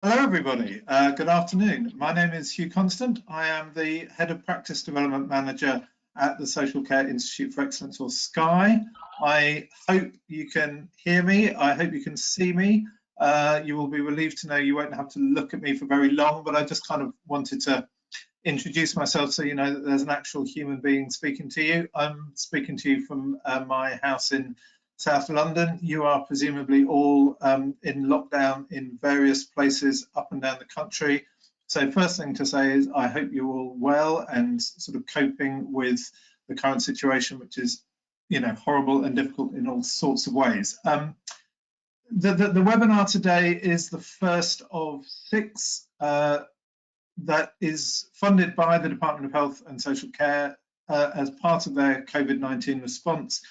Hello everybody, good afternoon. My name is Hugh Constant. I am the Head of Practice Development Manager at the Social Care Institute for Excellence, or SCIE. I hope you can hear me, I hope you can see me. You will be relieved to know you won't have to look at me for very long, but I just kind of wanted to introduce myself so you know that there's an actual human being speaking to you. I'm speaking to you from my house in South London. You are presumably all in lockdown in various places up and down the country. So first thing to say is I hope you're all well and sort of coping with the current situation, which is, you know, horrible and difficult in all sorts of ways. The webinar today is the first of 6 that is funded by the Department of Health and Social Care as part of their COVID-19 response,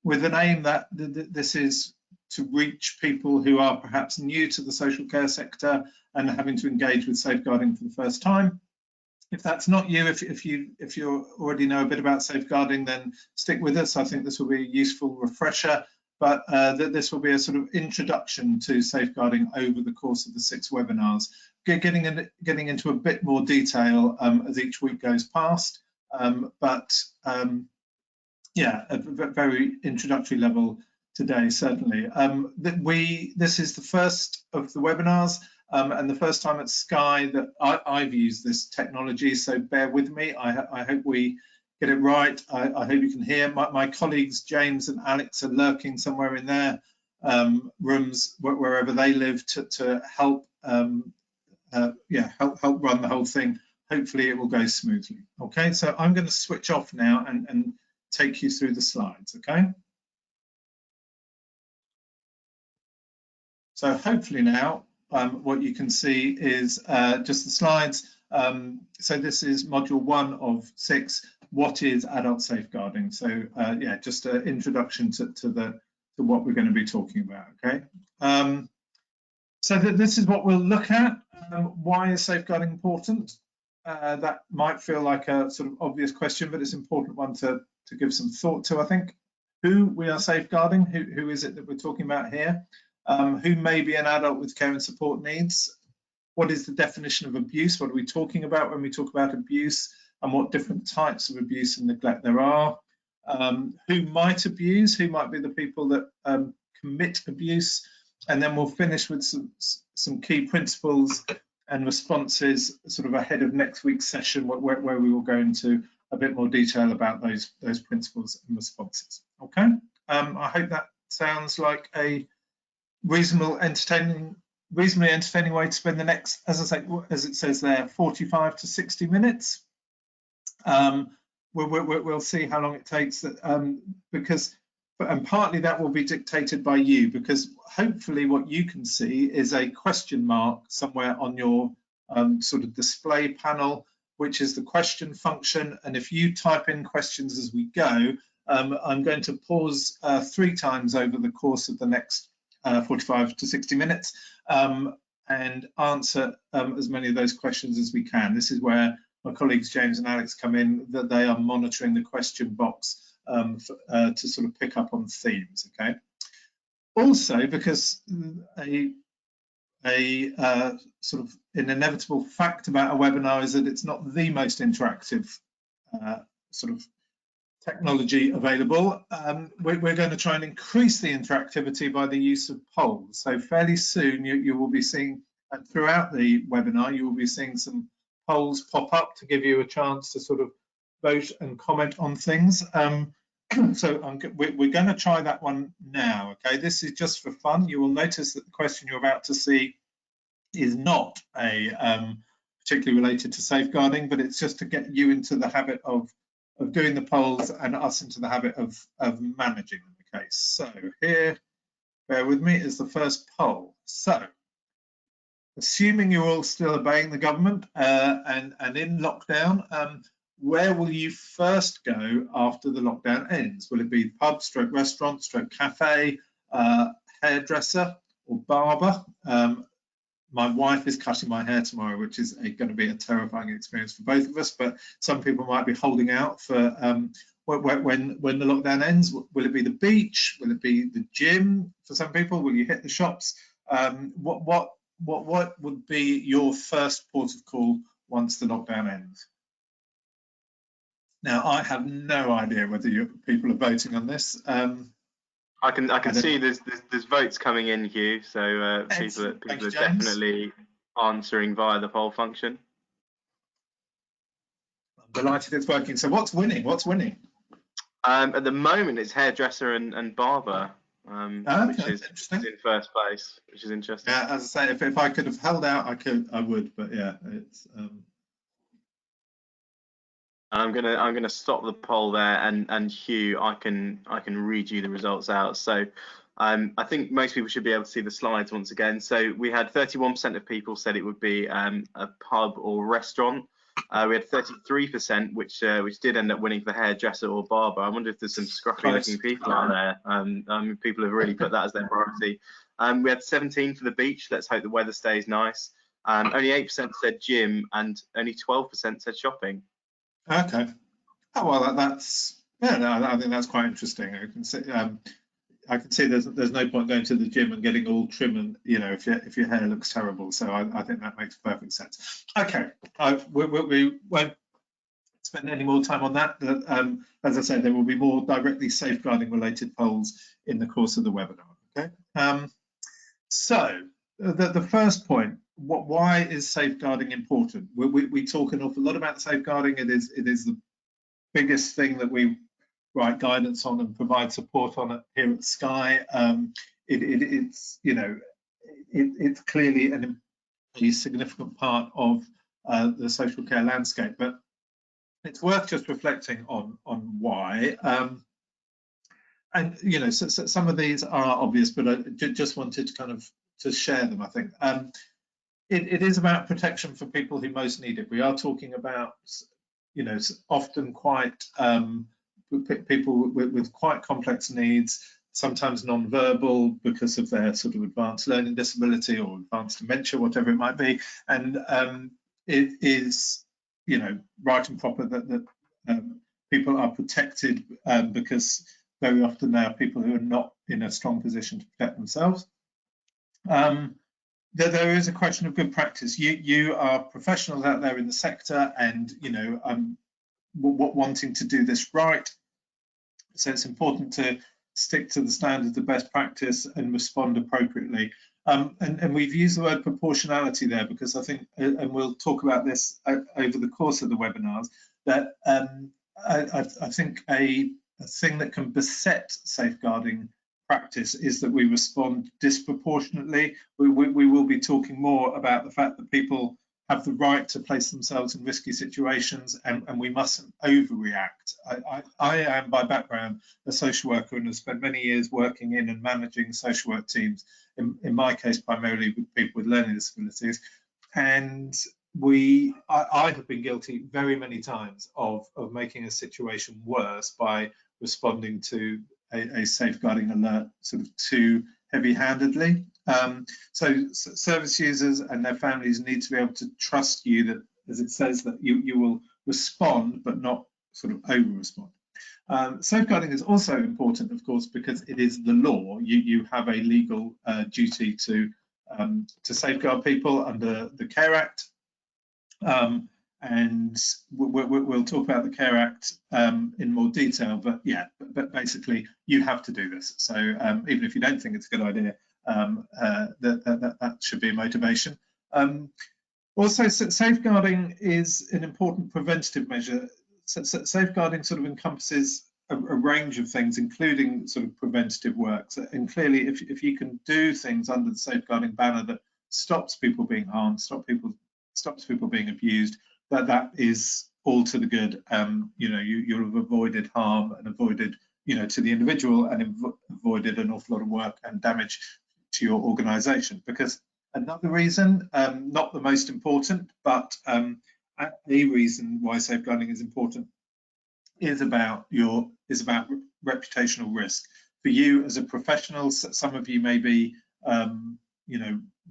with an aim that this is to reach people who are perhaps new to the social care sector and having to engage with safeguarding for the first time. If that's not you, if you already know a bit about safeguarding, then stick with us. I think this will be a useful refresher, but this will be a sort of introduction to safeguarding over the course of the 6 webinars, getting into a bit more detail as each week goes past. Yeah, at a very introductory level today, certainly. This is the first of the webinars and the first time at SCIE that I've used this technology, so bear with me. I hope we get it right. I hope you can hear. My colleagues James and Alex are lurking somewhere in their rooms, wherever they live, to help, help run the whole thing. Hopefully it will go smoothly. Okay, so I'm going to switch off now and take you through the slides, okay? So hopefully now what you can see is just the slides. So this is module 1 of 6, what is adult safeguarding? So yeah, just an introduction to what we're going to be talking about, okay? So this is what we'll look at. Why is safeguarding important? That might feel like a sort of obvious question, but it's an important one to give some thought to, I think. Who we are safeguarding, who is it that we're talking about here? Who may be an adult with care and support needs? What is the definition of abuse? What are we talking about when we talk about abuse, and what different types of abuse and neglect there are? Who might abuse? Who might be the people that commit abuse? And then we'll finish with some key principles and responses sort of ahead of next week's session, where we will go into a bit more detail about those principles and responses. Okay, I hope that sounds like a reasonably entertaining way to spend the next, as I say, as it says there, 45 to 60 minutes. We'll see how long it takes, and partly that will be dictated by you, because hopefully what you can see is a question mark somewhere on your sort of display panel, which is the question function. And if you type in questions as we go, I'm going to pause 3 times over the course of the next 45 to 60 minutes and answer as many of those questions as we can. This is where my colleagues James and Alex come in, that they are monitoring the question box to sort of pick up on themes, okay? Also, because a sort of an inevitable fact about a webinar is that it's not the most interactive sort of technology available, we're going to try and increase the interactivity by the use of polls. So fairly soon you will be seeing, throughout the webinar, you will be seeing some polls pop up to give you a chance to sort of vote and comment on things. So we're going to try that one now, okay? This is just for fun. You will notice that the question you're about to see is not particularly related to safeguarding, but it's just to get you into the habit of doing the polls and us into the habit of managing them, okay? So here, bear with me, is the first poll. So, assuming you're all still obeying the government and in lockdown, where will you first go after the lockdown ends? Will it be pub, stroke restaurant, stroke cafe, hairdresser or barber? My wife is cutting my hair tomorrow, which is going to be a terrifying experience for both of us, but some people might be holding out for when the lockdown ends. Will it be the beach? Will it be the gym for some people? Will you hit the shops? What what would be your first port of call once the lockdown ends? Now, I have no idea whether people are voting on this. I can see there's votes coming in, Hugh. So people are definitely answering via the poll function. I'm delighted it's working. So what's winning? What's winning? At the moment, it's hairdresser and barber, which is in first place, which is interesting. Yeah, as I say, if I could have held out, I would. But yeah, it's. I'm gonna stop the poll there, and Hugh, I can read you the results out. So I think most people should be able to see the slides once again. So we had 31% of people said it would be a pub or restaurant. We had 33%, which did end up winning for hairdresser or barber. I wonder if there's some scruffy-looking people out there. People have really put that as their priority. We had 17 for the beach. Let's hope the weather stays nice. Only 8% said gym, and only 12% said shopping. Okay. Oh well, that's yeah. No, I think that's quite interesting. I can see there's no point going to the gym and getting all trim and if your hair looks terrible. So I think that makes perfect sense. Okay, we won't spend any more time on that. As I said, there will be more directly safeguarding related polls in the course of the webinar. Okay. So the first point. Why is safeguarding important? We talk an awful lot about safeguarding. It is the biggest thing that we write guidance on and provide support on it here at SCIE. It's it's clearly a significant part of the social care landscape, but it's worth just reflecting on why. And so some of these are obvious, but I just wanted to share them. I think. It is about protection for people who most need it. We are talking about, often quite people with quite complex needs, sometimes non-verbal because of their sort of advanced learning disability or advanced dementia, whatever it might be. And it is, right and proper that people are protected because very often they are people who are not in a strong position to protect themselves. There is a question of good practice. You are professionals out there in the sector, and wanting to do this right. So it's important to stick to the standards of best practice and respond appropriately. And we've used the word proportionality there because I think, and we'll talk about this over the course of the webinars, that I think a thing that can beset safeguarding practice is that we respond disproportionately. We will be talking more about the fact that people have the right to place themselves in risky situations, and we mustn't overreact. I am by background a social worker and have spent many years working in and managing social work teams, in my case primarily with people with learning disabilities, and I have been guilty very many times of making a situation worse by responding to a safeguarding alert sort of too heavy-handedly. So service users and their families need to be able to trust you that, as it says, that you will respond but not sort of over-respond. Safeguarding is also important, of course, because it is the law. You have a legal duty to safeguard people under the Care Act. And we'll talk about the Care Act in more detail, but yeah, but basically you have to do this. So even if you don't think it's a good idea, that should be a motivation. Also, safeguarding is an important preventative measure. Safeguarding sort of encompasses a range of things, including sort of preventative work. And clearly, if you can do things under the safeguarding banner that stops people being harmed, stops people being abused, that is all to the good. You'll have avoided harm and avoided, to the individual, and avoided an awful lot of work and damage to your organisation. Because another reason, not the most important, but a reason why safeguarding is important is about reputational risk for you as a professional. Some of you may be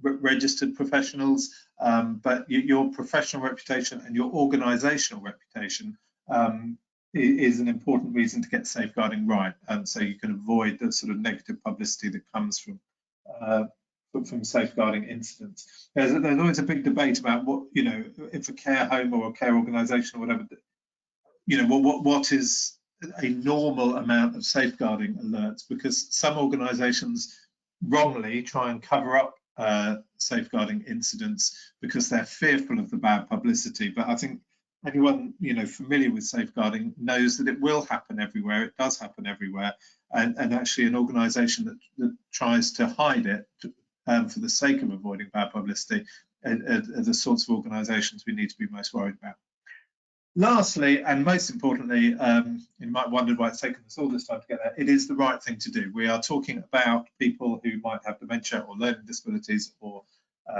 registered professionals, but your professional reputation and your organisational reputation is an important reason to get safeguarding right, so you can avoid the sort of negative publicity that comes from from safeguarding incidents. There's always a big debate about what, you know, if a care home or a care organisation or whatever, you know, what is a normal amount of safeguarding alerts, because some organisations wrongly try and cover up safeguarding incidents because they're fearful of the bad publicity. But I think anyone, you know, familiar with safeguarding knows that it will happen everywhere. It does happen everywhere, and actually an organisation that tries to hide it for the sake of avoiding bad publicity are the sorts of organisations we need to be most worried about. Lastly, and most importantly, you might wonder why it's taken us all this time to get there, it is the right thing to do. We are talking about people who might have dementia or learning disabilities or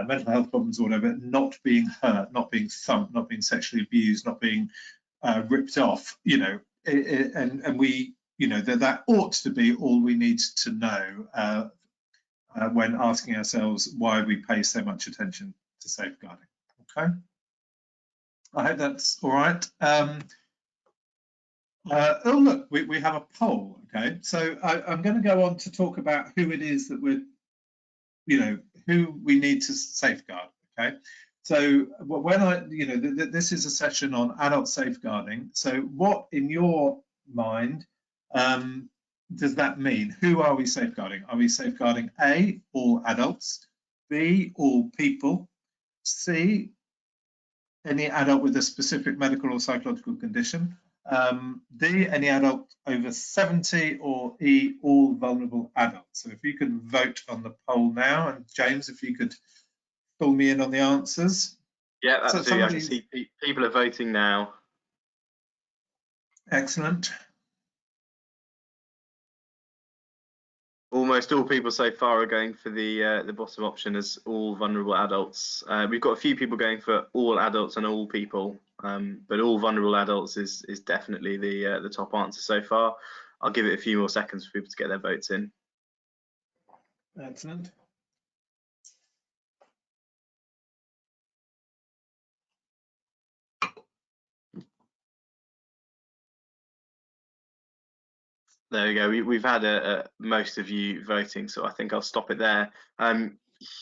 mental health problems or whatever, not being hurt, not being thumped, not being sexually abused, not being ripped off, you know, and we, you know, that ought to be all we need to know when asking ourselves why we pay so much attention to safeguarding. Okay. I hope that's all right. Oh, look, we have a poll. Okay, so I'm going to go on to talk about who it is that we're, you know, who we need to safeguard. Okay, so when you know, this is a session on adult safeguarding. So what, in your mind, does that mean? Who are we safeguarding? Are we safeguarding A, all adults, B, all people, C, any adult with a specific medical or psychological condition, D, any adult over 70, or E, all vulnerable adults? So if you could vote on the poll now, and James, if you could fill me in on the answers. Yeah, absolutely. I can see people are voting now. Excellent. Almost all people so far are going for the bottom option as all vulnerable adults. We've got a few people going for all adults and all people, but all vulnerable adults is definitely the top answer so far. I'll give it a few more seconds for people to get their votes in. Excellent. There we go. We've had most of you voting, so I think I'll stop it there.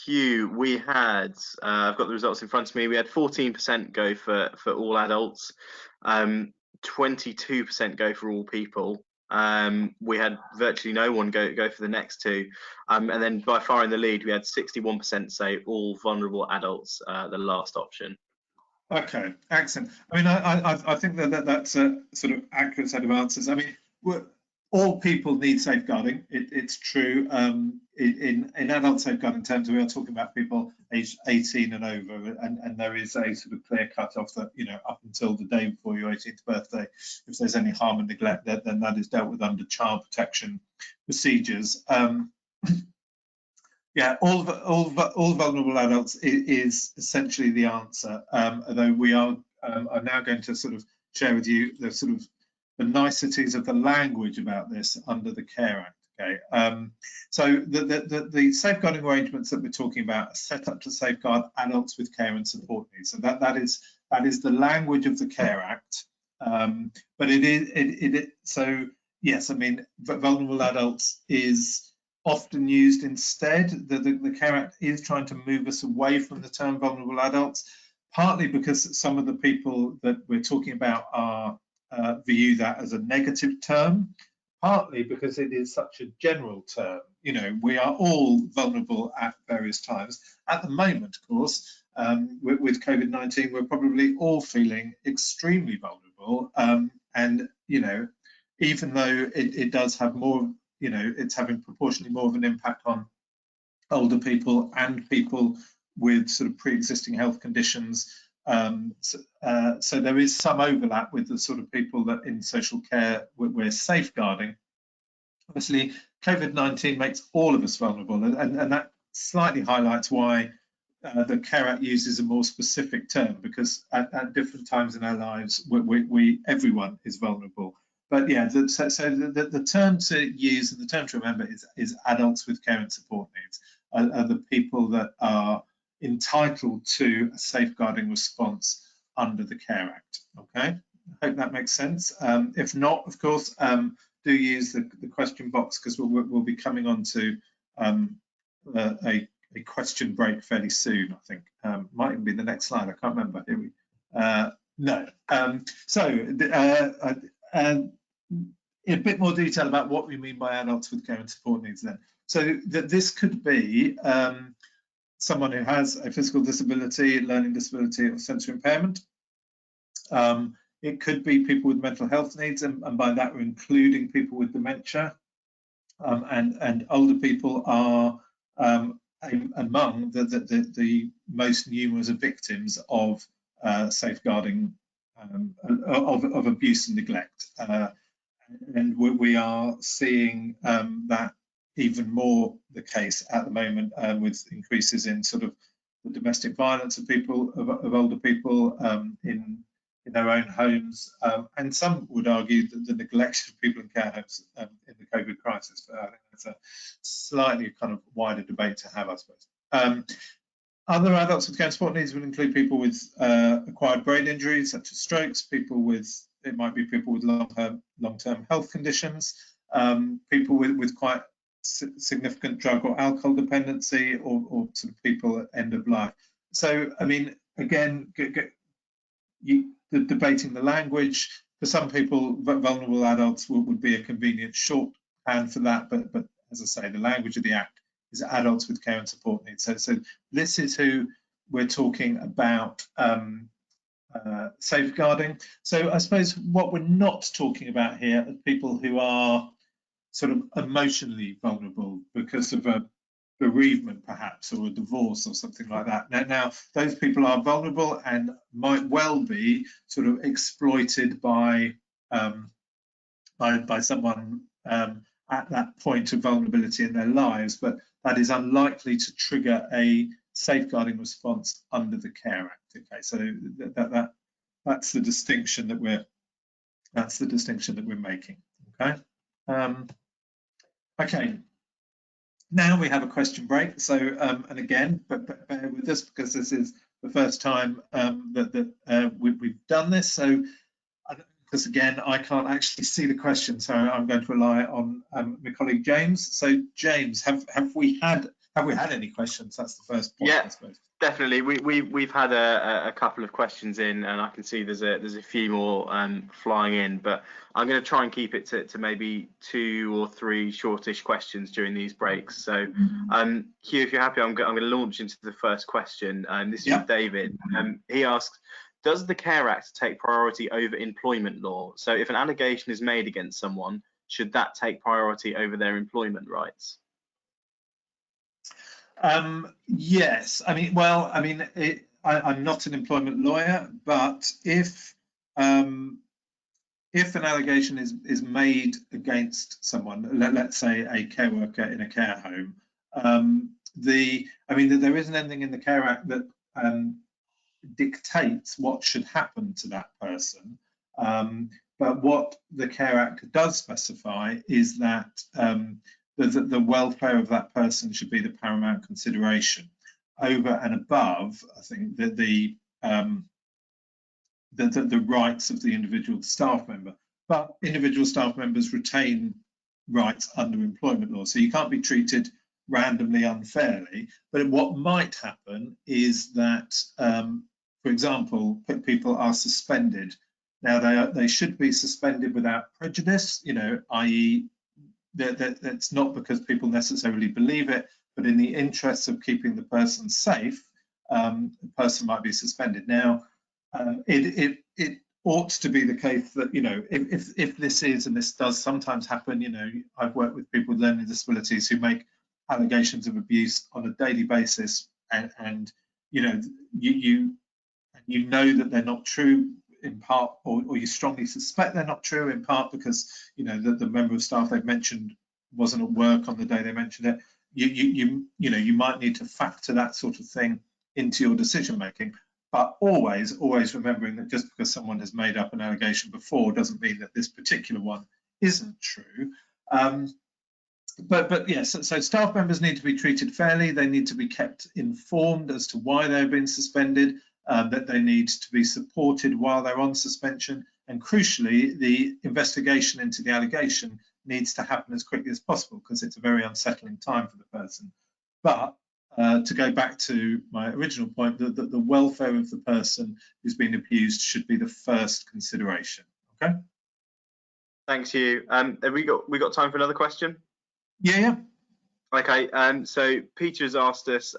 Hugh, we had, I've got the results in front of me. We had 14% go for all adults, 22% go for all people. We had virtually no one go for the next two, and then by far in the lead, we had 61% say all vulnerable adults, the last option. Okay, excellent. I mean, I think that's a sort of accurate set of answers. I mean, all people need safeguarding. It's true. In adult safeguarding terms, we are talking about people aged 18 and over, and there is a sort of clear cut-off that, you know, up until the day before your 18th birthday, if there's any harm and neglect, then that is dealt with under child protection procedures. Yeah, all vulnerable adults is essentially the answer. Although we are now going to sort of share with you the sort of the niceties of the language about this under the Care Act. Okay, so the safeguarding arrangements that we're talking about are set up to safeguard adults with care and support needs. So that is the language of the Care Act. But so yes, I mean, vulnerable adults is often used instead. The Care Act is trying to move us away from the term vulnerable adults, partly because some of the people that we're talking about are view that as a negative term, partly because it is such a general term. You know, we are all vulnerable at various times. At the moment, of course, with COVID-19, we're probably all feeling extremely vulnerable. And, you know, even though it does have more, you know, it's having proportionally more of an impact on older people and people with sort of pre-existing health conditions. So there is some overlap with the sort of people that in social care we're safeguarding. Obviously, COVID-19 makes all of us vulnerable, and that slightly highlights why the Care Act uses a more specific term, because at different times in our lives, everyone is vulnerable. But yeah, the term to use and the term to remember is adults with care and support needs, are the people that are entitled to a safeguarding response under the Care Act. Okay, I hope that makes sense. If not, of course, do use the question box, because we'll be coming on to a a question break fairly soon, I think. Might even be the next slide, I can't remember. Here we, no. In a bit more detail about what we mean by adults with care and support needs then. So this could be someone who has a physical disability, learning disability, or sensory impairment. It could be people with mental health needs, and by that we're including people with dementia. And older people are among the most numerous victims of safeguarding, of abuse and neglect. And we are seeing that even more the case at the moment, with increases in sort of the domestic violence of people, of older people in their own homes, and some would argue that the neglect of people in care homes in the COVID crisis. But I think that's a slightly kind of wider debate to have, I suppose. Other adults with care and support needs would include people with acquired brain injuries, such as strokes, it might be people with long-term health conditions, people with quite significant drug or alcohol dependency, or sort of people at end of life. So, I mean, again, debating the language, for some people, vulnerable adults would be a convenient shorthand for that, but as I say, the language of the Act is adults with care and support needs. So this is who we're talking about safeguarding. So I suppose what we're not talking about here are people who are sort of emotionally vulnerable because of a bereavement perhaps, or a divorce or something like that. Now those people are vulnerable and might well be sort of exploited by someone at that point of vulnerability in their lives, but that is unlikely to trigger a safeguarding response under the Care Act. Okay, so that's the distinction that we're making. Okay. Okay. Now we have a question break. So, and again, but bear with us because this is the first time that we've done this. So, because again, I can't actually see the question, so I'm going to rely on my colleague James. So, James, have we had any questions? That's the first point. Yeah, I suppose. Definitely. We've had a couple of questions in, and I can see there's a few more flying in, but I'm going to try and keep it to maybe 2 or 3 shortish questions during these breaks. So, Hugh, if you're happy, I'm going to launch into the first question. This is from David. He asks, does the Care Act take priority over employment law? So if an allegation is made against someone, should that take priority over their employment rights? Yes, I mean, well, I mean, I'm not an employment lawyer, but if an allegation is made against someone, let's say a care worker in a care home, there isn't anything in the Care Act that dictates what should happen to that person. But what the Care Act does specify is that the welfare of that person should be the paramount consideration, over and above, I think, that the rights of the individual staff member. But individual staff members retain rights under employment law, so you can't be treated randomly unfairly. But what might happen is that, for example, people are suspended. Now they should be suspended without prejudice, you know, i.e. that's not because people necessarily believe it, but in the interests of keeping the person safe, the person might be suspended. Now, it ought to be the case that, you know, if this is, and this does sometimes happen, you know, I've worked with people with learning disabilities who make allegations of abuse on a daily basis, and you know, you know that they're not true, in part, or you strongly suspect they're not true, in part because, you know, the member of staff they've mentioned wasn't at work on the day they mentioned it. You know, you might need to factor that sort of thing into your decision making, but always remembering that just because someone has made up an allegation before doesn't mean that this particular one isn't true. But yes, so staff members need to be treated fairly. They need to be kept informed as to why they've been suspended, that they need to be supported while they're on suspension, and crucially, the investigation into the allegation needs to happen as quickly as possible because it's a very unsettling time for the person. But to go back to my original point, that the welfare of the person who's been abused should be the first consideration. Okay. Thanks, Hugh. Have we got time for another question? Yeah. Okay. So Peter has asked us,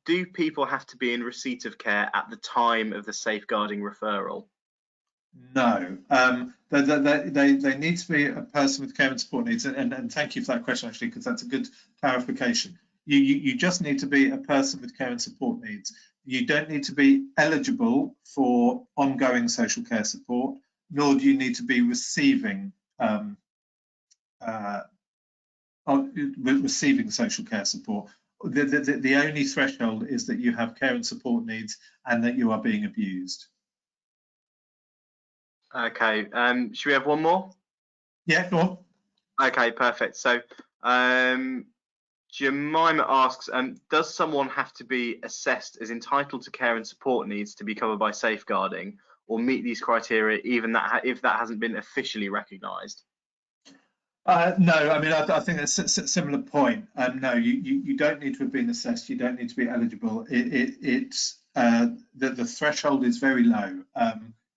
do people have to be in receipt of care at the time of the safeguarding referral? No, they need to be a person with care and support needs, and thank you for that question, actually, because that's a good clarification. You just need to be a person with care and support needs. You don't need to be eligible for ongoing social care support, nor do you need to be receiving social care support. The only threshold is that you have care and support needs and that you are being abused. Okay, should we have one more? Yeah, go on. Okay, perfect. So Jemima asks, does someone have to be assessed as entitled to care and support needs to be covered by safeguarding, or meet these criteria even if that hasn't been officially recognised? No, I mean, I think it's a similar point. No, you don't need to have been assessed. You don't need to be eligible. The threshold is very low.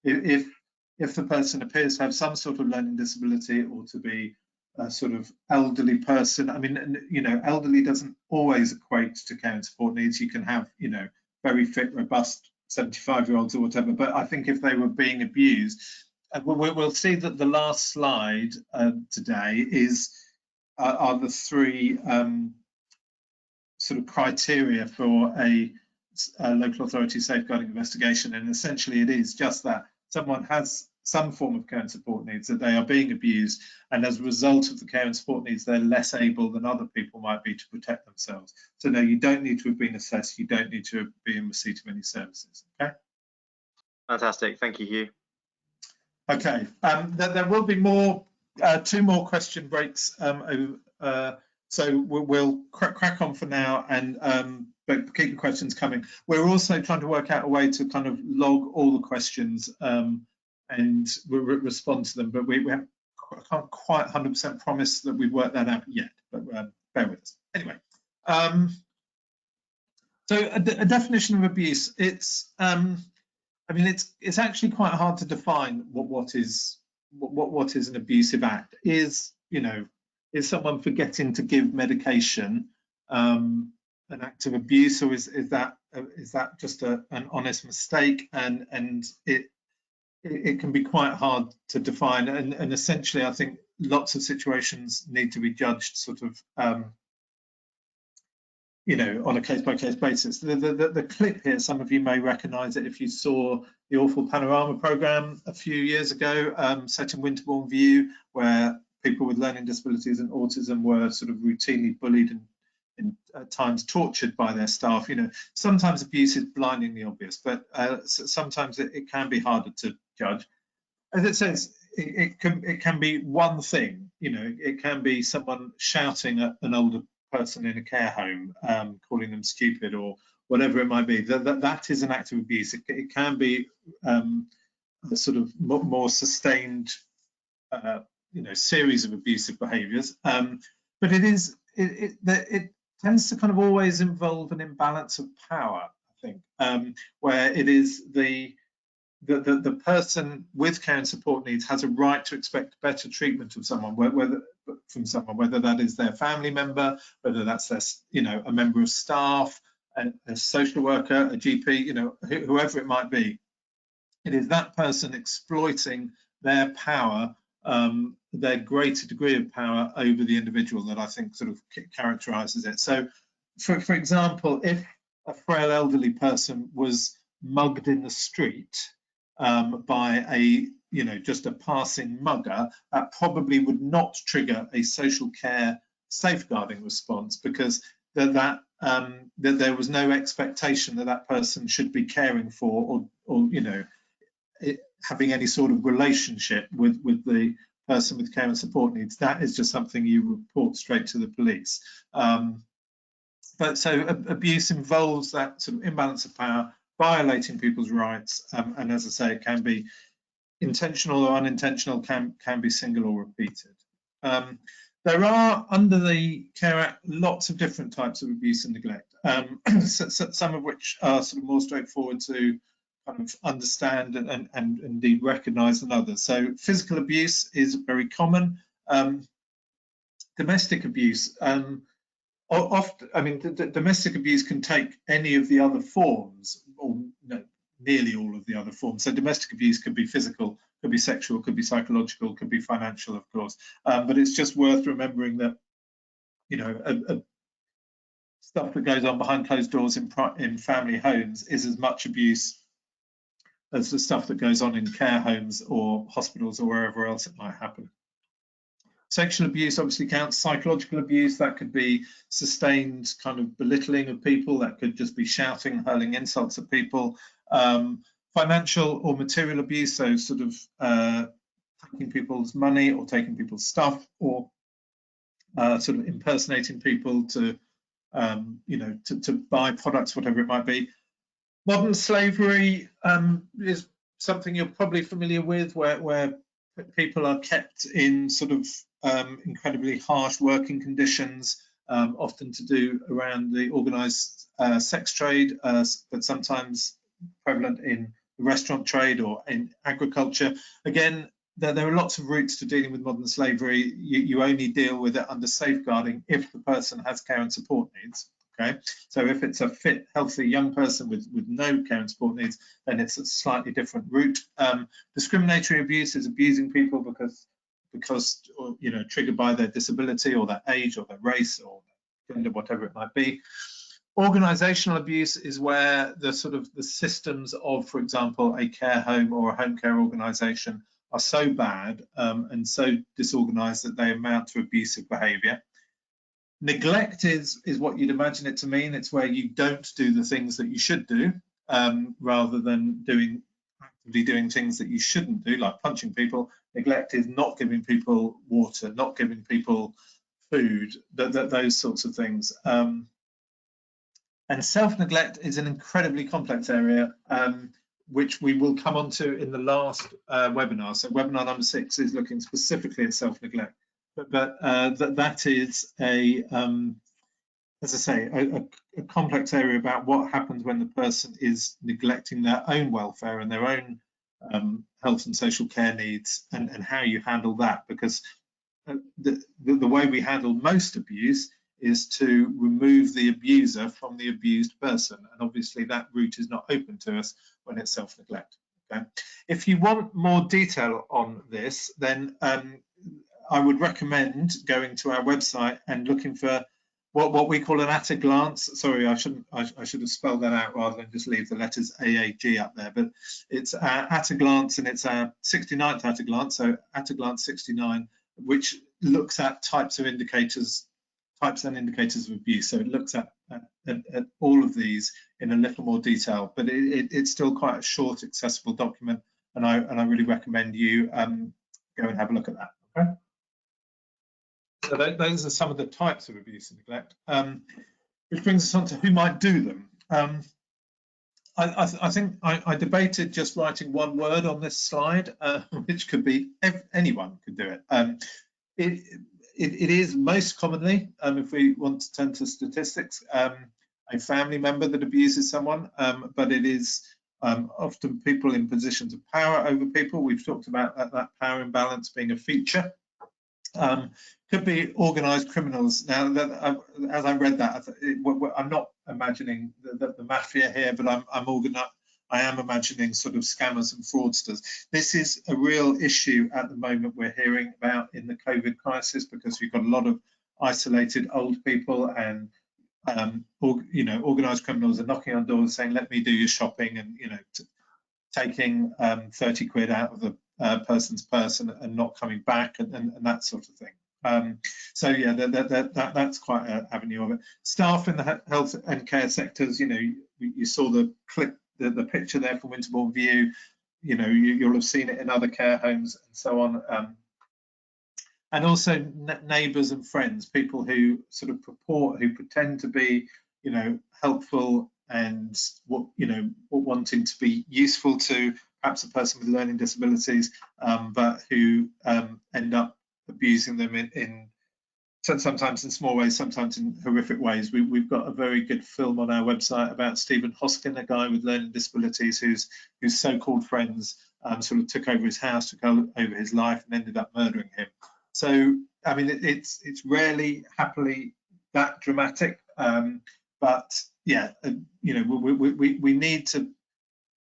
If the person appears to have some sort of learning disability or to be a sort of elderly person, I mean, you know, elderly doesn't always equate to care and support needs. You can have, you know, very fit, robust 75-year-olds or whatever. But I think if they were being abused, we'll see that the last slide today are the three sort of criteria for a local authority safeguarding investigation, and essentially it is just that someone has some form of care and support needs, that they are being abused, and as a result of the care and support needs, they're less able than other people might be to protect themselves. So no, you don't need to have been assessed. You don't need to be in receipt of any services. Okay. Fantastic. Thank you, Hugh. Okay. There will be more, two more question breaks. So we'll crack on for now, and but keep the questions coming. We're also trying to work out a way to kind of log all the questions and we'll respond to them, but we can't quite 100% promise that we've worked that out yet, but bear with us. Anyway, so a definition of abuse, I mean, it's actually quite hard to define what is an abusive act. Is someone forgetting to give medication an act of abuse, or is that just an honest mistake? And it can be quite hard to define. And essentially, I think lots of situations need to be judged sort of on a case-by-case basis. The clip here, some of you may recognise it if you saw the Awful Panorama programme a few years ago, set in Winterbourne View, where people with learning disabilities and autism were sort of routinely bullied and at times tortured by their staff. Sometimes abuse is blindingly obvious, but sometimes it can be harder to judge. As it says, it can be one thing. It can be someone shouting at an older person in a care home, calling them stupid or whatever it might be. That is an act of abuse. It can be a sort of more sustained, series of abusive behaviours. But it tends to kind of always involve an imbalance of power, I think, where it is the person with care and support needs has a right to expect better treatment of someone, whether that is their family member, whether that's their, a member of staff, a social worker, a GP, whoever it might be. It is that person exploiting their power, their greater degree of power over the individual, that I think sort of characterises it. So, for example, if a frail elderly person was mugged in the street by just a passing mugger, that probably would not trigger a social care safeguarding response, because that there was no expectation that person should be caring for or having any sort of relationship with the person with care and support needs. That is just something you report straight to the police. But so abuse involves that sort of imbalance of power, violating people's rights, and as I say, it can be intentional or unintentional, can be single or repeated. There are, under the Care Act, lots of different types of abuse and neglect, some of which are sort of more straightforward to kind of understand and indeed recognise than others. So physical abuse is very common. Domestic abuse, often, I mean, domestic abuse can take any of the other forms, or no, nearly all of the other forms. So domestic abuse could be physical, could be sexual, could be psychological, could be financial, of course. But it's just worth remembering that, you know, stuff that goes on behind closed doors in family homes is as much abuse as the stuff that goes on in care homes or hospitals or wherever else it might happen. Sexual abuse obviously counts. Psychological abuse, that could be sustained kind of belittling of people, that could just be shouting, hurling insults at people. Financial or material abuse, so sort of taking people's money or taking people's stuff, or sort of impersonating people to, you know, to buy products, whatever it might be. Modern slavery is something you're probably familiar with, where people are kept in sort of incredibly harsh working conditions, often to do around the organised sex trade, but sometimes prevalent in the restaurant trade or in agriculture. Again, there are lots of routes to dealing with modern slavery. You only deal with it under safeguarding if the person has care and support needs. Okay, so if it's a fit, healthy young person with no care and support needs, then it's a slightly different route. Discriminatory abuse is abusing people because you know, triggered by their disability or their age or their race or their gender, whatever it might be. Organisational abuse is where the sort of the systems of, for example, a care home or a home care organisation are so bad and so disorganised that they amount to abusive behaviour. Neglect is what you'd imagine it to mean. It's where you don't do the things that you should do, rather than actively doing things that you shouldn't do, like punching people. Neglect is not giving people water, not giving people food, those sorts of things. And self-neglect is an incredibly complex area, which we will come on to in the last webinar. So webinar number 6 is looking specifically at self-neglect. But that is as I say, a complex area about what happens when the person is neglecting their own welfare and their own health and social care needs, and how you handle that. Because the way we handle most abuse is to remove the abuser from the abused person, and obviously that route is not open to us when it's self-neglect. Okay? If you want more detail on this, then I would recommend going to our website and looking for what we call an at a glance. Sorry, I should have spelled that out rather than just leave the letters AAG up there. But it's at a glance, and it's our 69th at a glance, so at a glance 69, which looks at types and indicators of abuse. So it looks at all of these in a little more detail, but it's still quite a short, accessible document, and I really recommend you go and have a look at that. Okay. So those are some of the types of abuse and neglect, which brings us on to who might do them. I think I debated just writing one word on this slide, which could be anyone could do it. It is most commonly, if we want to turn to statistics, a family member that abuses someone, but it is often people in positions of power over people. We've talked about that power imbalance being a feature. Could be organised criminals. Now, as I read that, I'm not imagining the mafia here, but I am imagining sort of scammers and fraudsters. This is a real issue at the moment we're hearing about in the COVID crisis, because we've got a lot of isolated old people, and you know, organised criminals are knocking on doors saying, "Let me do your shopping," and you know, taking 30 quid out of the person's purse and not coming back, and that sort of thing. So yeah, that's quite an avenue of it. Staff in the health and care sectors, you know, you saw the picture there from Winterbourne View. You know, you'll have seen it in other care homes and so on. And also neighbours and friends, people who sort of pretend to be, you know, helpful and wanting to be useful to perhaps a person with learning disabilities, but who end up abusing them in sometimes in small ways, sometimes in horrific ways. We've got a very good film on our website about Stephen Hoskin, a guy with learning disabilities whose so-called friends sort of took over his house, took over his life, and ended up murdering him. So, I mean, it's rarely, happily, that dramatic. But yeah, you know, we need to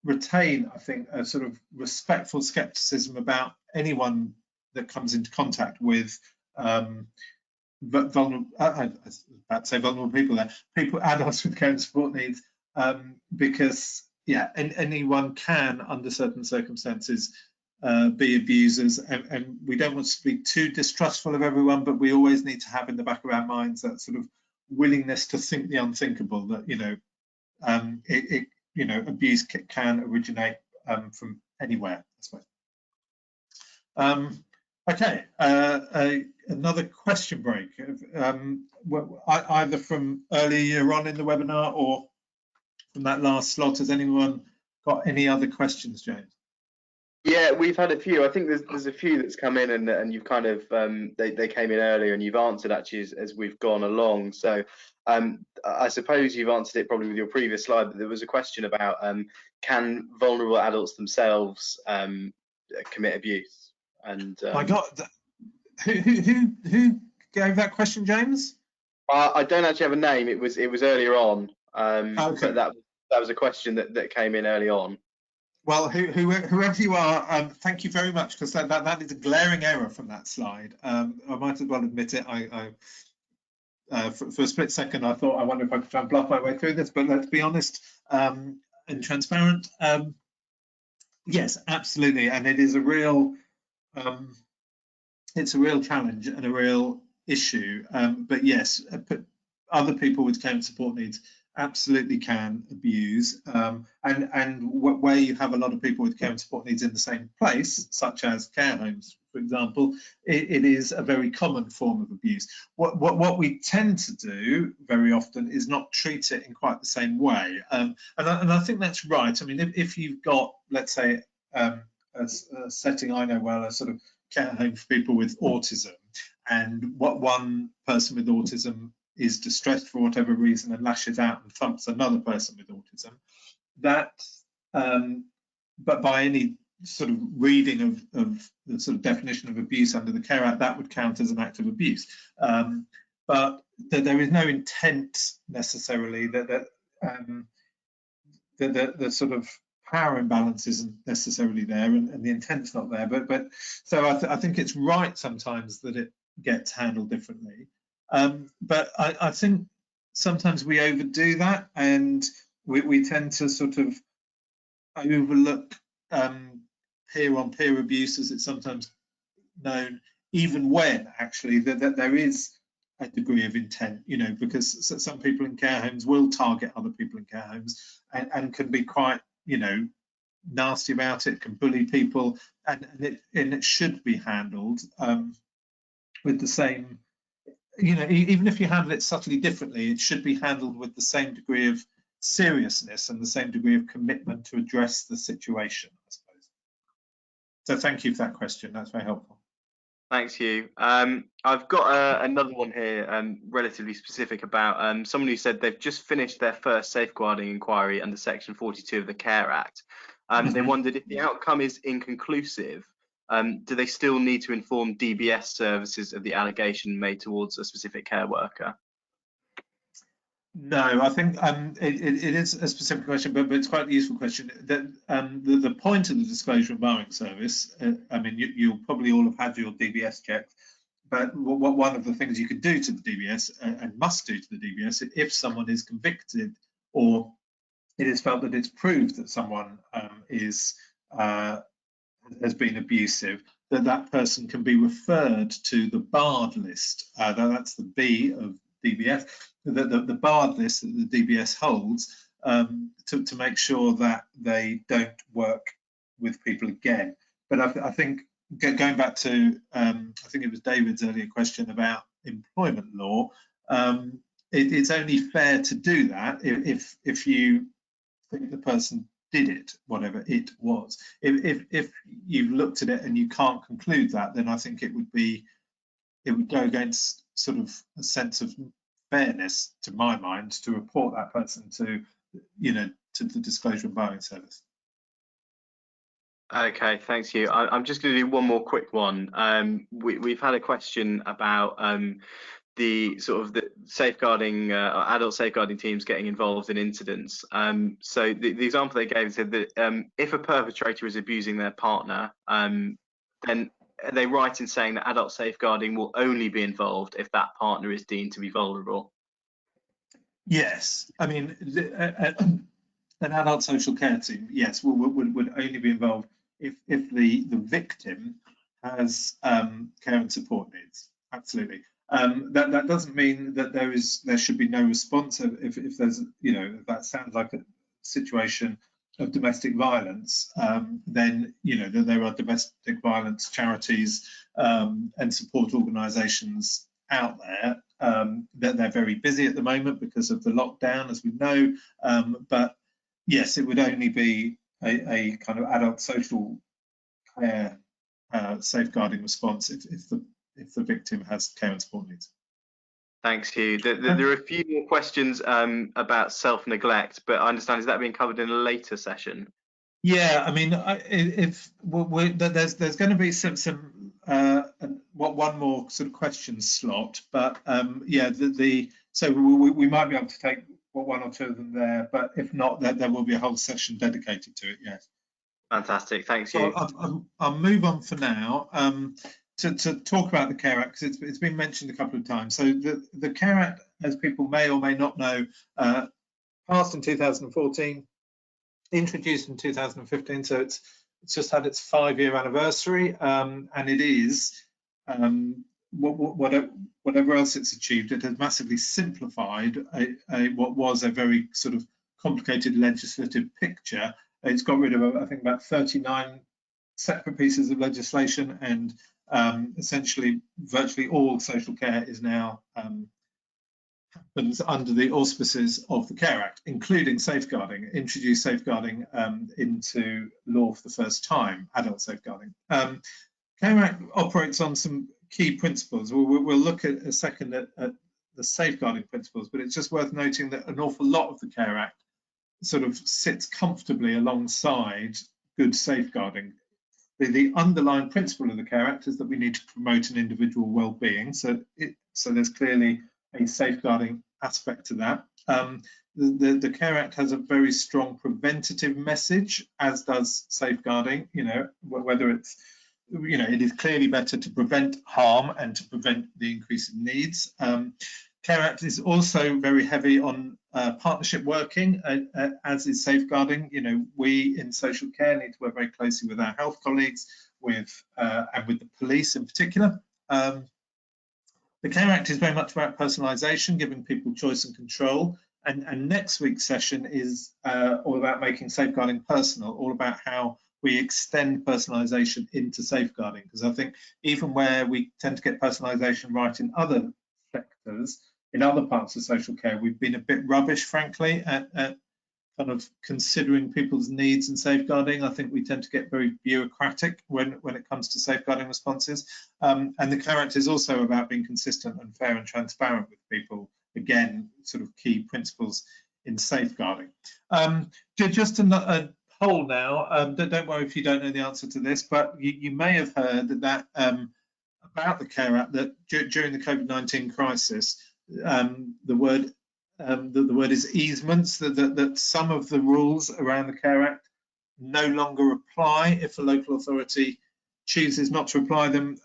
retain, I think, a sort of respectful skepticism about anyone that comes into contact with vulnerable, I was about to say vulnerable people there, adults with care and support needs, because yeah, anyone can, under certain circumstances, be abusers, and we don't want to be too distrustful of everyone, but we always need to have in the back of our minds that sort of willingness to think the unthinkable, that, you know, you know, abuse can originate from anywhere, I suppose. Okay, another question break, either from earlier on in the webinar or from that last slot. Has anyone got any other questions, James? Yeah, we've had a few. I think there's a few that's come in, and you've kind of they came in earlier, and you've answered actually as we've gone along. So I suppose you've answered it probably with your previous slide, but there was a question about can vulnerable adults themselves commit abuse? And My God, who gave that question, James? I don't actually have a name. It was earlier on, okay. But that was a question that came in early on. Well, whoever you are, thank you very much, because that is a glaring error from that slide. I might as well admit it. For a split second, I thought, I wonder if I could try and bluff my way through this, but let's be honest and transparent. Yes, absolutely, and it is a real, it's a real challenge and a real issue. But yes, other people with care and support needs absolutely can abuse, and where you have a lot of people with care and support needs in the same place, such as care homes, for example, it is a very common form of abuse. What we tend to do very often is not treat it in quite the same way, and I think that's right. I mean, if you've got, let's say, a setting I know well, a sort of care home for people with autism, and what one person with autism is distressed for whatever reason and lashes out and thumps another person with autism, that but by any sort of reading of the sort of definition of abuse under the Care Act, that would count as an act of abuse. But there is no intent necessarily, that the sort of power imbalance isn't necessarily there, and the intent's not there. But so I think it's right sometimes that it gets handled differently. But I think sometimes we overdo that, and we tend to sort of overlook peer-on-peer abuse, as it's sometimes known, even when actually that there is a degree of intent, you know, because some people in care homes will target other people in care homes and can be quite, you know, nasty about it, can bully people, and it should be handled with the same, you know, even if you handle it subtly differently, it should be handled with the same degree of seriousness and the same degree of commitment to address the situation, I suppose. So thank you for that question. That's very helpful. Thanks, Hugh. I've got another one here, relatively specific, about someone who said they've just finished their first safeguarding inquiry under Section 42 of the Care Act. They wondered, if the outcome is inconclusive, do they still need to inform DBS services of the allegation made towards a specific care worker? No, I think it is a specific question, but it's quite a useful question. That the point of the disclosure and barring service, I mean, you'll probably all have had your DBS checked, but one of the things you could do to the DBS and must do to the DBS, if someone is convicted or it is felt that it's proved that someone has been abusive, that person can be referred to the barred list. That's the B of DBS, the barred list that the DBS holds, to make sure that they don't work with people again. But I think going back to, I think it was David's earlier question about employment law, it's only fair to do that if you think the person did it, whatever it was. If you've looked at it and you can't conclude that, then I think it would be it would go against sort of a sense of fairness, to my mind, to report that person to, to the Disclosure and Barring Service. Okay, thanks, Hugh. I'm just going to do one more quick one. We've had a question about the sort of the safeguarding, adult safeguarding teams getting involved in incidents. So the example they gave said that if a perpetrator is abusing their partner, then are they right in saying that adult safeguarding will only be involved if that partner is deemed to be vulnerable? Yes, I mean, an adult social care team, yes, would only be involved if the victim has care and support needs. Absolutely. That doesn't mean that there should be no response if there's, if that sounds like a situation of domestic violence, then that there are domestic violence charities and support organisations out there. That they're very busy at the moment because of the lockdown, as we know. But yes, it would only be a kind of adult social care safeguarding response if the victim has care and support needs. Thanks, Hugh. There are a few more questions about self-neglect, but I understand, is that being covered in a later session? Yeah, I mean, there's going to be some one more sort of question slot, but yeah, so we might be able to take one or two of them there, but if not, there will be a whole session dedicated to it. Yes. Fantastic, thanks, Hugh. I'll move on for now to talk about the Care Act, because it's been mentioned a couple of times. So the Care Act, as people may or may not know, passed in 2014. Introduced in 2015, so it's just had its 5-year anniversary, and it is whatever else it's achieved, it has massively simplified what was a very sort of complicated legislative picture. It's got rid of, I think, about 39 separate pieces of legislation, and essentially virtually all social care is now happens under the auspices of the Care Act, including safeguarding. Introduced safeguarding into law for the first time, adult safeguarding. Care Act operates on some key principles. We'll look at a second at the safeguarding principles, but it's just worth noting that an awful lot of the Care Act sort of sits comfortably alongside good safeguarding. The underlying principle of the Care Act is that we need to promote an individual well-being, so there's clearly a safeguarding aspect to that. The Care Act has a very strong preventative message, as does safeguarding. Whether it's, it is clearly better to prevent harm and to prevent the increase in needs. Care Act is also very heavy on partnership working, as is safeguarding. We in social care need to work very closely with our health colleagues, and with the police in particular. The Care Act is very much about personalisation, giving people choice and control. And next week's session is all about making safeguarding personal, all about how we extend personalisation into safeguarding. Because I think even where we tend to get personalisation right in other sectors, in other parts of social care, we've been a bit rubbish, frankly, at kind of considering people's needs and safeguarding. I think we tend to get very bureaucratic when it comes to safeguarding responses. And the Care Act is also about being consistent and fair and transparent with people. Again, sort of key principles in safeguarding. Just a poll now. Don't worry if you don't know the answer to this, but you may have heard that about the Care Act, that during the COVID-19 crisis, the word is easements, that some of the rules around the Care Act no longer apply if a local authority chooses not to apply them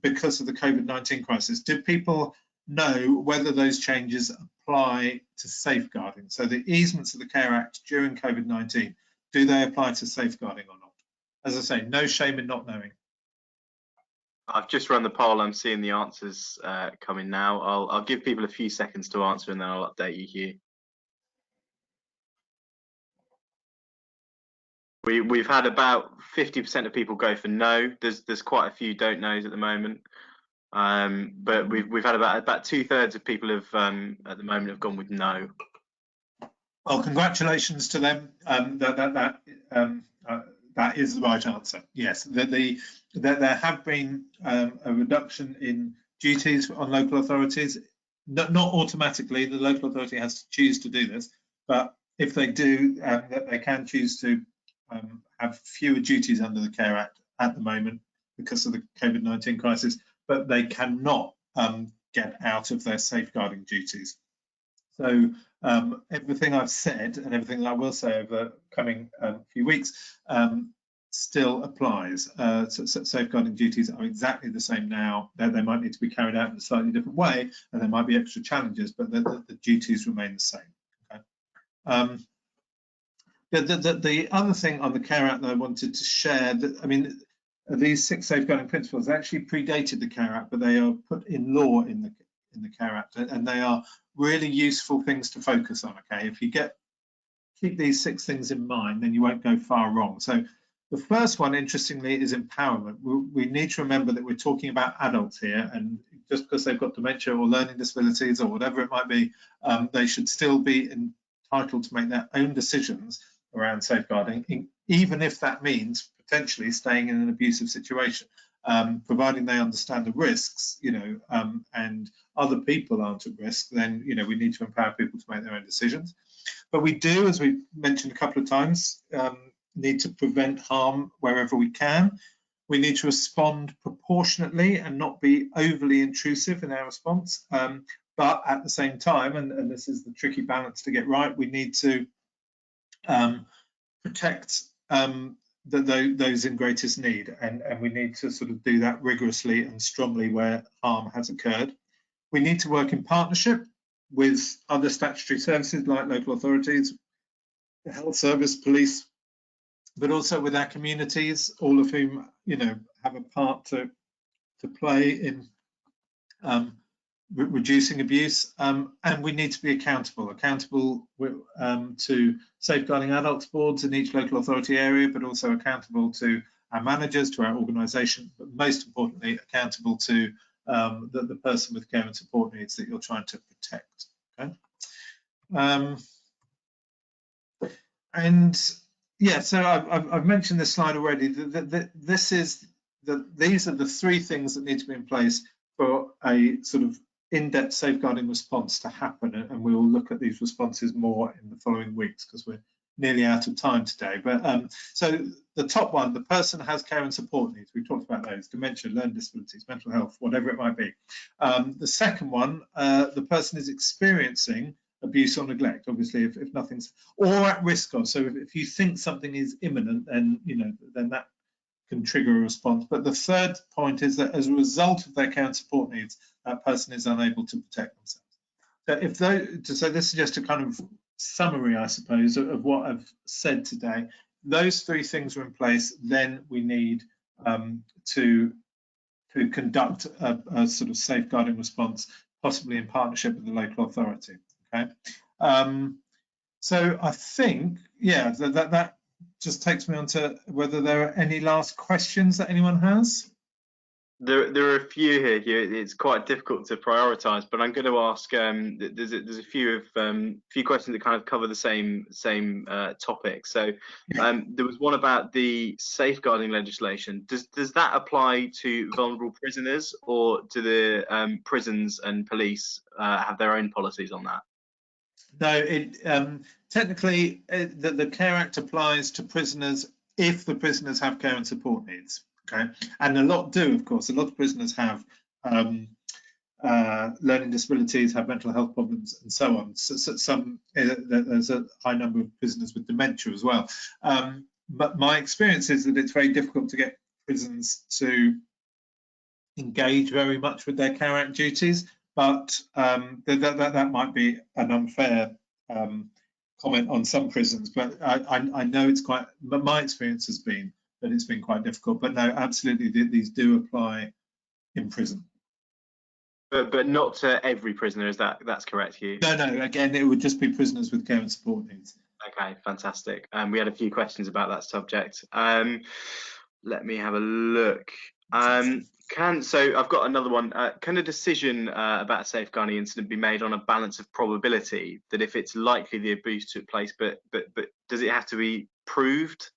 because of the COVID-19 crisis. Do people know whether those changes apply to safeguarding? So the easements of the Care Act during COVID-19, do they apply to safeguarding or not? As I say, no shame in not knowing. I've just run the poll. I'm seeing the answers coming now. I'll give people a few seconds to answer, and then I'll update you, Hugh. We've had about 50% of people go for no. There's quite a few don't knows at the moment, but we've had about 2/3 of people have at the moment have gone with no. Well, congratulations to them. That is the right answer. Yes, there have been a reduction in duties on local authorities. Not automatically, the local authority has to choose to do this, but if they do, that they can choose to have fewer duties under the Care Act at the moment because of the COVID-19 crisis, but they cannot get out of their safeguarding duties. So everything I've said and everything that I will say over the coming few weeks still applies. So safeguarding duties are exactly the same now. They might need to be carried out in a slightly different way, and there might be extra challenges, but the duties remain the same. Okay. The other thing on the Care Act that I wanted to share, that, I mean, these 6 safeguarding principles actually predated the Care Act, but they are put in law in the Care Act, and they are really useful things to focus on. Okay, if you keep these 6 things in mind, then you won't go far wrong. So the first one, interestingly, is empowerment. We need to remember that we're talking about adults here, and just because they've got dementia or learning disabilities or whatever it might be, they should still be entitled to make their own decisions around safeguarding, even if that means potentially staying in an abusive situation, providing they understand the risks, and other people aren't at risk. Then we need to empower people to make their own decisions. But we do, as we mentioned a couple of times, need to prevent harm wherever we can. We need to respond proportionately and not be overly intrusive in our response. But at the same time, and this is the tricky balance to get right, we need to protect those in greatest need, and we need to sort of do that rigorously and strongly where harm has occurred. We need to work in partnership with other statutory services like local authorities, the health service, police, but also with our communities, all of whom have a part to play in reducing abuse, and we need to be accountable to safeguarding adults boards in each local authority area, but also accountable to our managers, to our organisation, but most importantly, accountable to the person with care and support needs that you're trying to protect. Okay. And yeah, so I've mentioned this slide already. These are the 3 things that need to be in place for a sort of in-depth safeguarding response to happen, and we will look at these responses more in the following weeks because we're nearly out of time today. But so the top one, the person has care and support needs. We talked about those: dementia, learning disabilities, mental health, whatever it might be. The second one, the person is experiencing abuse or neglect, obviously, if nothing's, or at risk of. So if you think something is imminent, then then that can trigger a response. But the third point is that as a result of their care and support needs, that person is unable to protect themselves. So this is just a kind of summary, I suppose, of what I've said today. Those 3 things are in place, then we need to conduct a sort of safeguarding response, possibly in partnership with the local authority. Okay. So I think, yeah, that just takes me on to whether there are any last questions that anyone has. There are a few here, Hugh. It's quite difficult to prioritise, but I'm going to ask. There's a few questions that kind of cover the same topic. So there was one about the safeguarding legislation. Does that apply to vulnerable prisoners, or do the prisons and police have their own policies on that? No, technically the Care Act applies to prisoners if the prisoners have care and support needs. Okay, and a lot do, of course. A lot of prisoners have learning disabilities, have mental health problems, and so on. So there's a high number of prisoners with dementia as well. But my experience is that it's very difficult to get prisons to engage very much with their Care Act duties. But that might be an unfair comment on some prisons. But I know it's quite. But my experience has been that it's been quite difficult. But no, absolutely, these do apply in prison. But not to every prisoner, that's correct, Hugh? No, again, it would just be prisoners with care and support needs. Okay, fantastic. We had a few questions about that subject. Let me have a look. So I've got another one. Can a decision about a safeguarding incident be made on a balance of probability, that if it's likely the abuse took place, but does it have to be proved?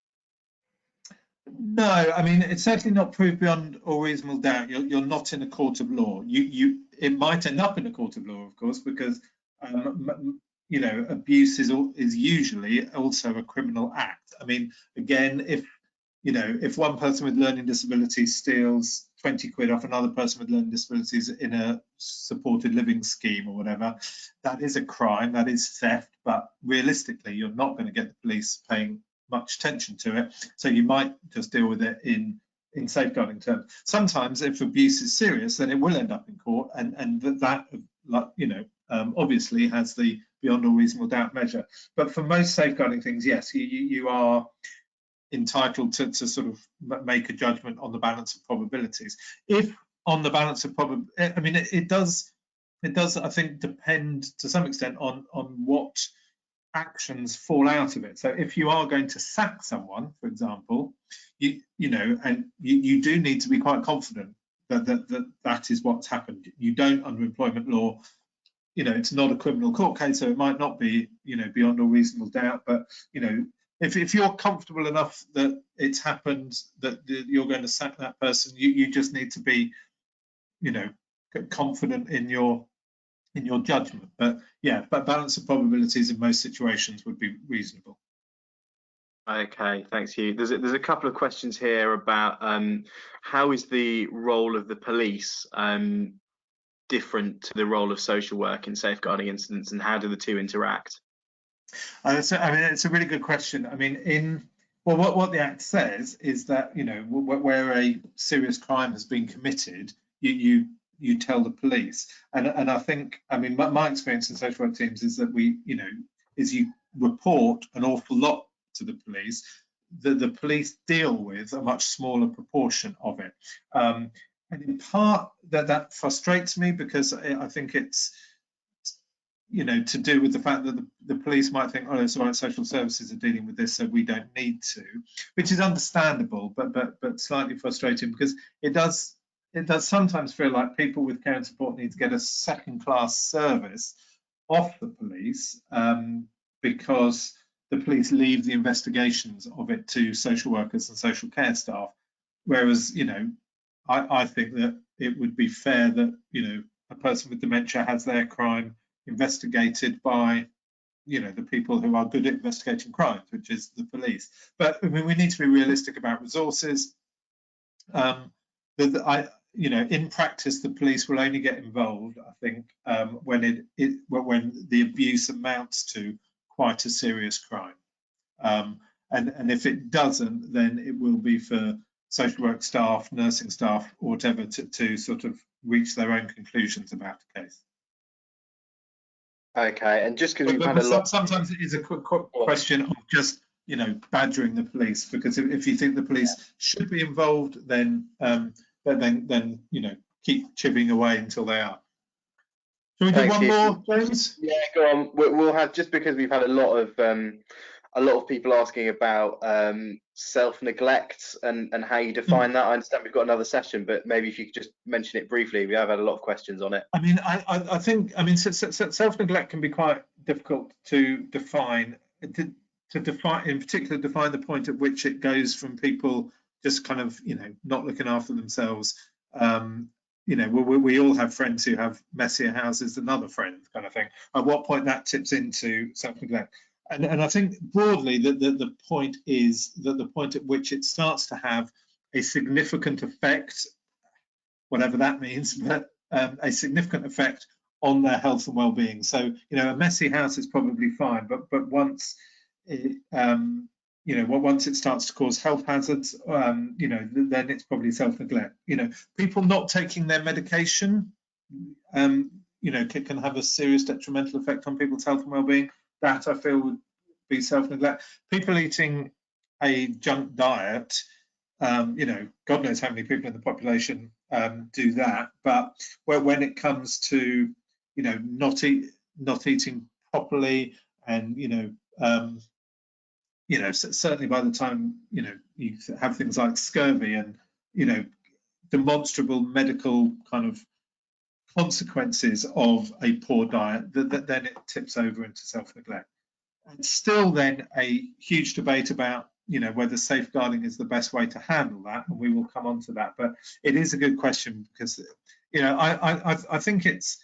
No, I mean, it's certainly not proved beyond all reasonable doubt. You're not in a court of law. It might end up in a court of law, of course, because abuse is usually also a criminal act. I mean, again, if one person with learning disabilities steals 20 quid off another person with learning disabilities in a supported living scheme or whatever, that is a crime, that is theft. But realistically, you're not going to get the police paying much attention to it, so you might just deal with it in safeguarding terms. Sometimes, if abuse is serious, then it will end up in court, and that obviously has the beyond all reasonable doubt measure. But for most safeguarding things, yes, you are entitled to sort of make a judgment on the balance of probabilities. If on the balance of I mean, it does, I think, depend to some extent on what actions fall out of it. So if you are going to sack someone, for example, you do need to be quite confident that is what's happened. You don't, under employment law, it's not a criminal court case, so it might not be, beyond all reasonable doubt. But if you're comfortable enough that it's happened, that you're going to sack that person, you just need to be, confident in your judgment. But yeah, but balance of probabilities in most situations would be reasonable. Okay, thanks, Hugh. There's a couple of questions here about how is the role of the police different to the role of social work in safeguarding incidents, and how do the two interact? I mean, it's a really good question. I mean, what the Act says is that where a serious crime has been committed, you tell the police, and I think, I mean, my experience in social work teams is that you report an awful lot to the police. The police deal with a much smaller proportion of it, and in part that frustrates me, because I think it's to do with the fact that the police might think, oh, it's all right, social services are dealing with this, so we don't need to, which is understandable, but slightly frustrating, because it does sometimes feel like people with care and support need to get a second-class service off the police, because the police leave the investigations of it to social workers and social care staff. Whereas, I think that it would be fair that, a person with dementia has their crime investigated by, the people who are good at investigating crimes, which is the police. But I mean, we need to be realistic about resources. In practice, the police will only get involved, I think, when the abuse amounts to quite a serious crime. And if it doesn't, then it will be for social work staff, nursing staff, or whatever, to sort of reach their own conclusions about the case. Okay, and just because we've had a lot, sometimes it is a quick question of just badgering the police, because if you think the police should be involved, then keep chipping away until they are. Shall we do one more, James? Yeah, go on. We'll have, just because we've had a lot of people asking about self-neglect and how you define that. I understand we've got another session, but maybe if you could just mention it briefly. We have had a lot of questions on it. I mean, I think self-neglect can be quite difficult to define. To define, in particular, define the point at which it goes from people just kind of not looking after themselves. We all have friends who have messier houses than other friends, kind of thing. At what point that tips into self-neglect? And I think broadly that the point is that the point at which it starts to have a significant effect, whatever that means, but a significant effect on their health and well-being. So, a messy house is probably fine, but once it, once it starts to cause health hazards, then it's probably self-neglect. People not taking their medication, can have a serious detrimental effect on people's health and well-being. That, I feel, would be self-neglect. People eating a junk diet, God knows how many people in the population do that. But when it comes to, not eating properly, and certainly by the time you have things like scurvy and demonstrable medical kind of consequences of a poor diet, then it tips over into self-neglect. And still then a huge debate about whether safeguarding is the best way to handle that, and we will come on to that. But it is a good question because, I think it's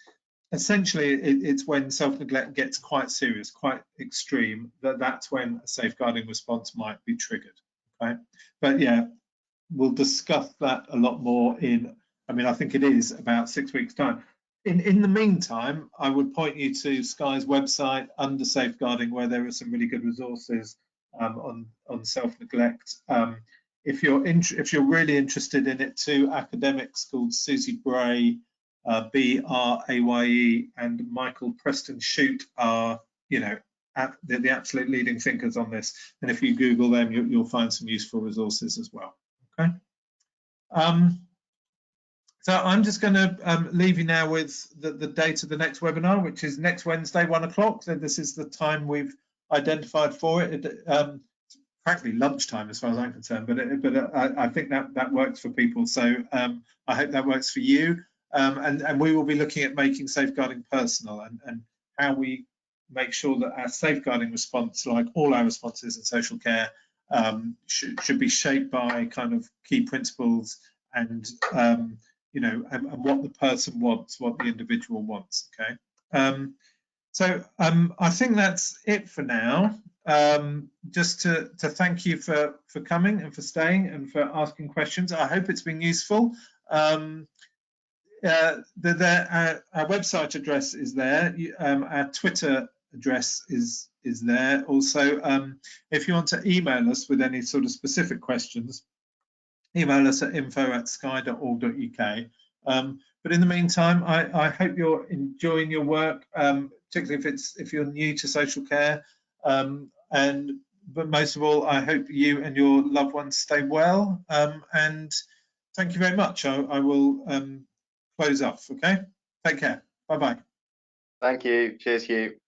essentially it's when self-neglect gets quite serious, quite extreme, that's when a safeguarding response might be triggered. Okay, but yeah, we'll discuss that a lot more in, I think it is about 6 weeks' time. In the meantime, I would point you to SCIE's website under safeguarding, where there are some really good resources on self-neglect. If you're really interested in it, two academics called Susie Bray, B-R-A-Y-E, and Michael Preston Shute are, the absolute leading thinkers on this. And if you Google them, you'll find some useful resources as well. Okay. So I'm just going to leave you now with the date of the next webinar, which is next Wednesday, 1 o'clock. So this is the time we've identified for it. Practically lunchtime as far as I'm concerned, but I think that works for people. So I hope that works for you. And we will be looking at making safeguarding personal and how we make sure that our safeguarding response, like all our responses in social care, should be shaped by kind of key principles and and what the person wants, what the individual wants. Okay. So I think that's it for now. Just to thank you for coming and for staying and for asking questions. I hope it's been useful. Our website address is there. Our Twitter address is there. Also, if you want to email us with any sort of specific questions, email us at info@sci.org.uk. But in the meantime, I hope you're enjoying your work, particularly if you're new to social care. But most of all, I hope you and your loved ones stay well. And thank you very much. I will close off. Okay. Take care. Bye bye. Thank you. Cheers, Hugh.